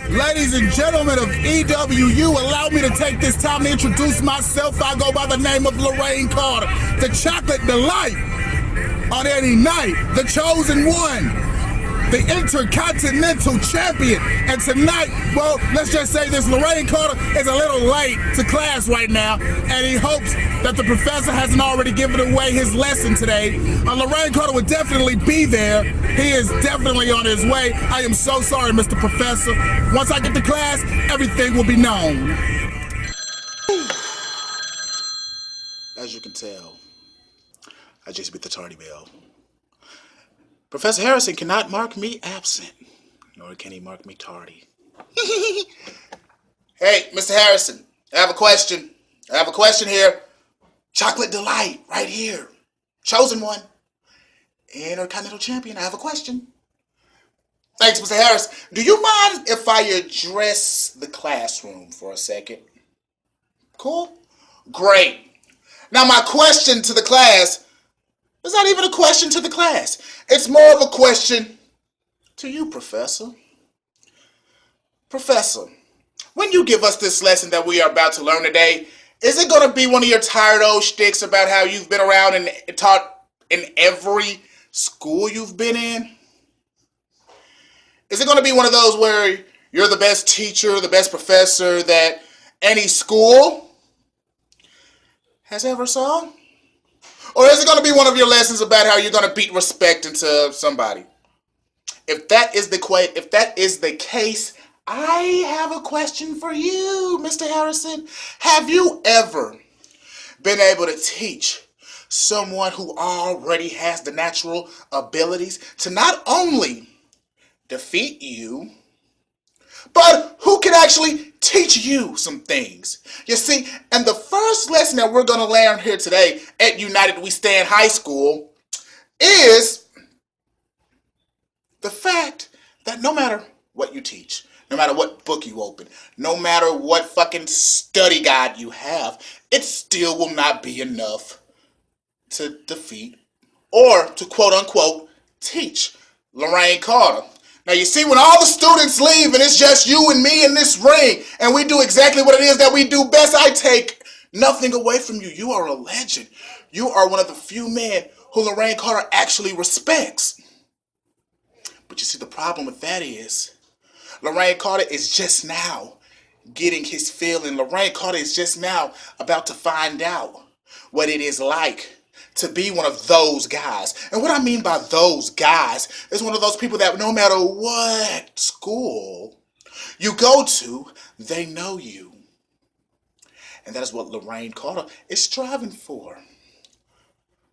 Ladies and gentlemen of EWU, allow me to take this time to introduce myself. I go by the name of Lorraine Carter, the Chocolate Delight on any night, the chosen one, the Intercontinental Champion. And tonight, well, let's just say this, Lorraine Carter is a little late to class right now, and he hopes that the professor hasn't already given away his lesson today. Lorraine Carter would definitely be there. He is definitely on his way. I am so sorry, Mr. Professor. Once I get to class, everything will be known. As you can tell, I just beat the tardy bell. Professor Harrison cannot mark me absent, nor can he mark me tardy. Hey, Mr. Harrison, I have a question. Here. Chocolate Delight, right here. Chosen one. Intercontinental Champion, I have a question. Thanks, Mr. Harris. Do you mind if I address the classroom for a second? Cool? Great. Now my question to the class is not even a question to the class. It's more of a question to you, Professor. Professor, when you give us this lesson that we are about to learn today, is it going to be one of your tired old shticks about how you've been around and taught in every school you've been in? Is it going to be one of those where you're the best teacher, the best professor that any school has ever saw? Or is it going to be one of your lessons about how you're going to beat respect into somebody? If that is the case, I have a question for you, Mr. Harrison. Have you ever been able to teach someone who already has the natural abilities to not only defeat you, but who can actually teach you some things? You see, and the first lesson that we're going to learn here today at United We Stand High School is the fact that no matter what you teach, no matter what book you open, no matter what fucking study guide you have, it still will not be enough to defeat or to quote unquote teach Lorraine Carter. Now you see, when all the students leave and it's just you and me in this ring and we do exactly what it is that we do best, I take nothing away from you. You are a legend. You are one of the few men who Lorraine Carter actually respects. But you see, the problem with that is Lorraine Carter is just now getting his feeling. Lorraine Carter is just now about to find out what it is like to be one of those guys. And what I mean by those guys is one of those people that no matter what school you go to, they know you. And that is what Lorraine Carter is striving for.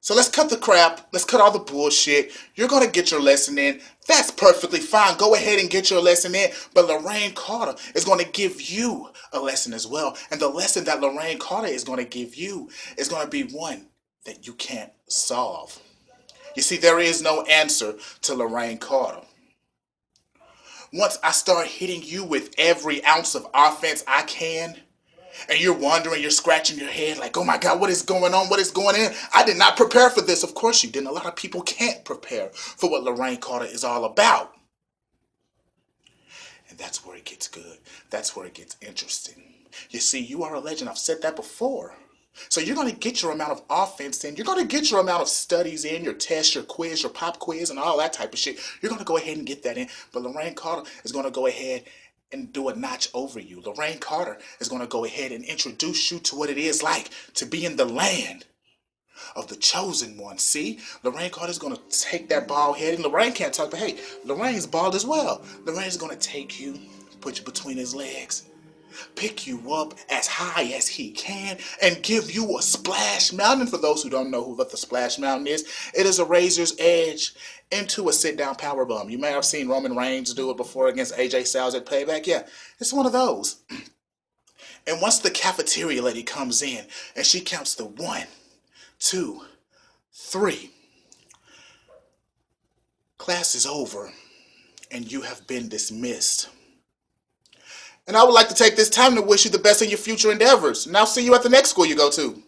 So let's cut the crap. Let's cut all the bullshit. You're going to get your lesson in. That's perfectly fine. Go ahead and get your lesson in. But Lorraine Carter is going to give you a lesson as well. And the lesson that Lorraine Carter is going to give you is going to be one that you can't solve. You see, there is no answer to Lorraine Carter. Once I start hitting you with every ounce of offense I can, and you're wondering, you're scratching your head like, oh my God, what is going on? What is going on? I did not prepare for this. Of course you didn't. A lot of people can't prepare for what Lorraine Carter is all about. And that's where it gets good. That's where it gets interesting. You see, you are a legend. I've said that before. So you're going to get your amount of offense in. You're going to get your amount of studies in, your test, your quiz, your pop quiz, and all that type of shit. You're going to go ahead and get that in. But Lorraine Carter is going to go ahead and do a notch over you. Lorraine Carter is going to go ahead and introduce you to what it is like to be in the land of the chosen one. See, Lorraine Carter is going to take that bald head, and Lorraine can't talk, but hey, Lorraine's bald as well. Lorraine's going to take you, put you between his legs, pick you up as high as he can, and give you a splash mountain. For those who don't know what the splash mountain is, it is a razor's edge into a sit-down powerbomb. You may have seen Roman Reigns do it before against AJ Styles at Payback. Yeah, it's one of those. And once the cafeteria lady comes in and she counts the 1, 2, 3, class is over and you have been dismissed. And I would like to take this time to wish you the best in your future endeavors. And I'll see you at the next school you go to.